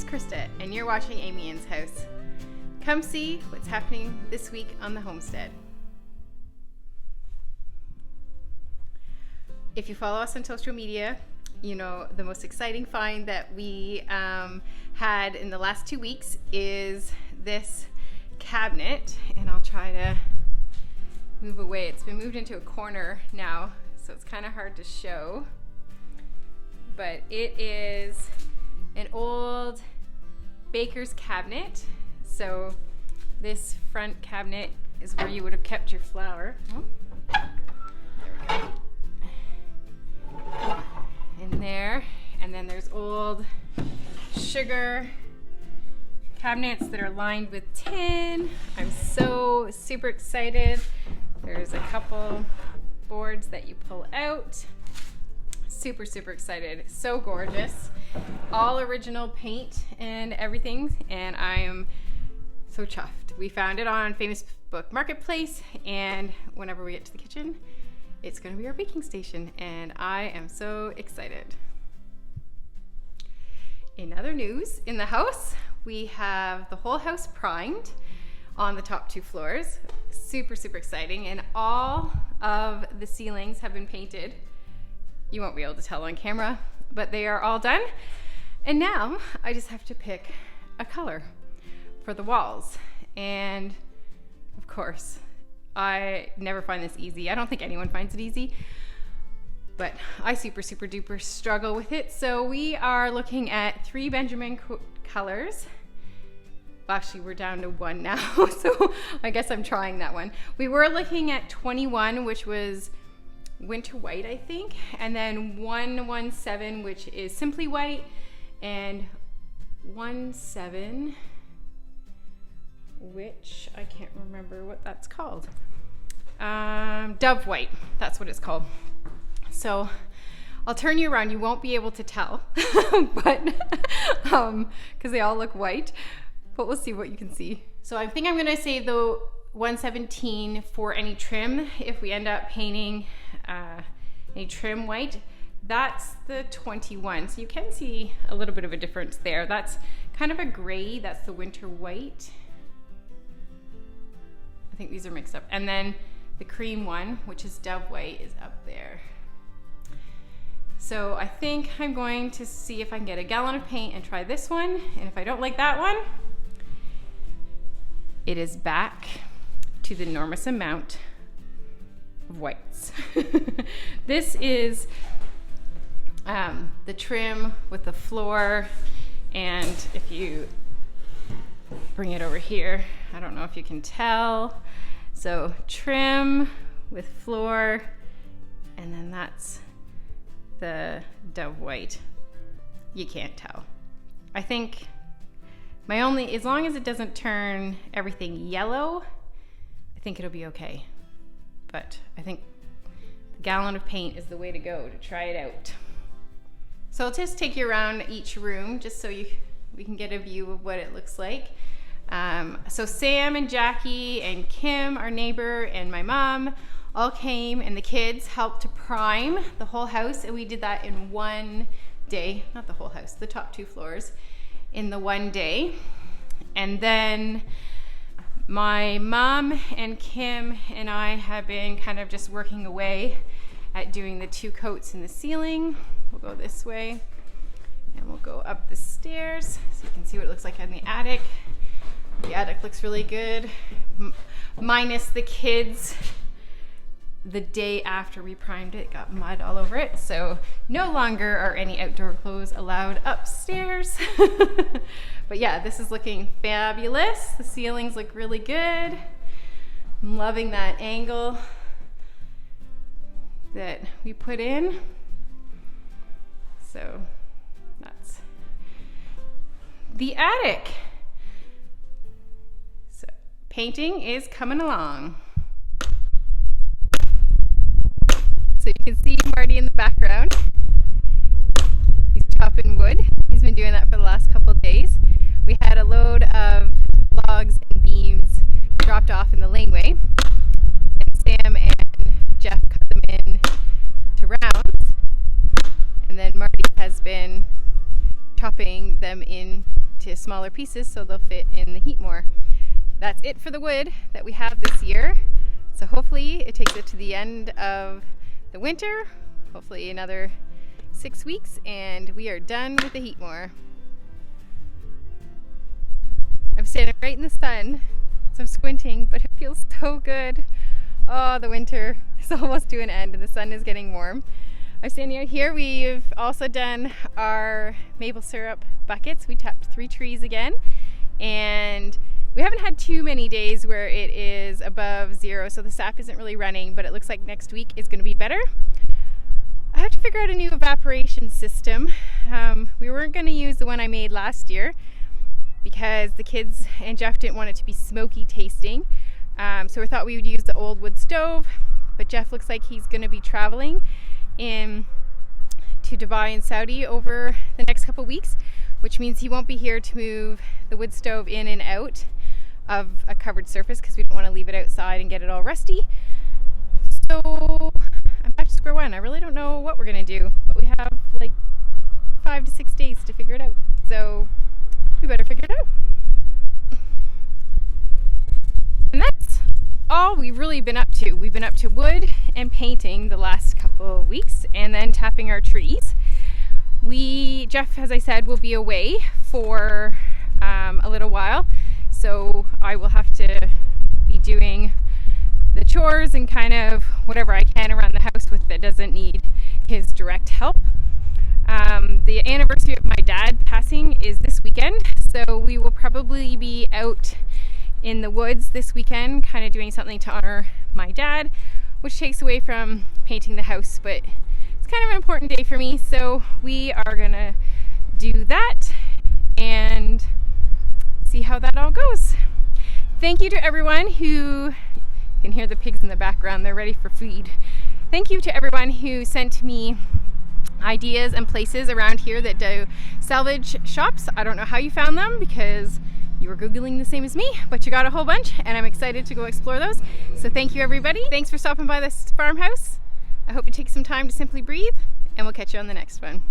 Krista, and you're watching Amiens House. Come see what's happening this week on the Homestead. If you follow us on social media, you know the most exciting find that we had in the last 2 weeks is this cabinet, and I'll try to move away. It's been moved into a corner now, so it's kind of hard to show, but it is an old baker's cabinet. So this front cabinet is where you would have kept your flour. There we go. In there, and then there's old sugar cabinets that are lined with tin. I'm so super excited. There's a couple boards that you pull out. Super excited. So gorgeous. All original paint and everything, and I am so chuffed. We found it on Facebook Marketplace, and whenever we get to the kitchen, it's going to be our baking station, and I am so excited. In other news, in the house, we have the whole house primed on the top 2 floors. Super exciting, and all of the ceilings have been painted. You won't be able to tell on camera, but they are all done. And now I just have to pick a color for the walls. And of course, I never find this easy. I don't think anyone finds it easy, but I super duper struggle with it. So we are looking at 3 Benjamin colors. Well, actually, we're down to 1 now, so I guess I'm trying that one. We were looking at 21, which was winter white, I think, and then 117, which is simply white, and 17, which I can't remember what that's called. Dove white, that's what it's called. So I'll turn you around. You won't be able to tell, but because they all look white, but we'll see what you can see. So I think I'm going to save the 117 for any trim if we end up painting any trim white. That's the 21, so you can see a little bit of a difference there. That's kind of a gray. That's the winter white. I think these are mixed up. And then the cream one, which is dove white, is up there. So I think I'm going to see if I can get a gallon of paint and try this one, and if I don't like that one, it is back to the enormous amount of whites. This is the trim with the floor, and if you bring it over here, I don't know if you can tell. So trim with floor, and then that's the dove white. You can't tell. I think as long as it doesn't turn everything yellow, I think it'll be okay. But I think the gallon of paint is the way to go to try it out. So I'll just take you around each room just so we can get a view of what it looks like. So Sam and Jackie and Kim, our neighbor, and my mom all came, and the kids helped to prime the whole house, and we did that in 1 day. Not the whole house, the top 2 floors in the 1 day. And then my mom and Kim and I have been kind of just working away at doing the 2 coats in the ceiling. We'll go this way, and we'll go up the stairs so you can see what it looks like in the attic. The attic looks really good, minus the kids. The day after we primed it, got mud all over it, so no longer are any outdoor clothes allowed upstairs. But yeah, this is looking fabulous. The ceilings look really good. I'm loving that angle that we put in. So that's the attic. So painting is coming along. So you can see Marty in the background. He's chopping wood. He's been doing that for the last couple of days. We had a load of logs and beams dropped off in the laneway, and Sam and Jeff cut them in to rounds, and then Marty has been chopping them into into smaller pieces so they'll fit in the heat more. That's it for the wood that we have this year. So hopefully it takes it to the end of the winter, hopefully another 6 weeks, and we are done with the heat more. I'm standing right in the sun, so I'm squinting, but it feels so good. Oh, the winter is almost to an end and the sun is getting warm. I'm standing out here. We've also done our maple syrup buckets. We tapped 3 trees again, and we haven't had too many days where it is above 0, so the sap isn't really running, but it looks like next week is going to be better. I have to figure out a new evaporation system. We weren't going to use the one I made last year because the kids and Jeff didn't want it to be smoky tasting. So we thought we would use the old wood stove, but Jeff looks like he's going to be traveling to Dubai and Saudi over the next couple weeks, which means he won't be here to move the wood stove in and out of a covered surface because we don't want to leave it outside and get it all rusty. So I'm back to square one. I really don't know what we're going to do, but we have like 5 to 6 days to figure it out. So we better figure it out. And that's all we've really been up to. We've been up to wood and painting the last couple of weeks, and then tapping our trees. Jeff, as I said, will be away for a little while, so I will have to be doing the chores and kind of whatever I can around the house with that doesn't need his direct help. The anniversary of my dad passing is this weekend, so we will probably be out in the woods this weekend, kind of doing something to honor my dad, which takes away from painting the house, but it's kind of an important day for me, so we are gonna do that and see how that all goes. Thank you to everyone who, you can hear the pigs in the background, they're ready for feed. Thank you to everyone who sent me ideas and places around here that do salvage shops. I don't know how you found them because you were Googling the same as me, but you got a whole bunch and I'm excited to go explore those. So thank you everybody. Thanks for stopping by this farmhouse. I hope you take some time to simply breathe, and we'll catch you on the next one.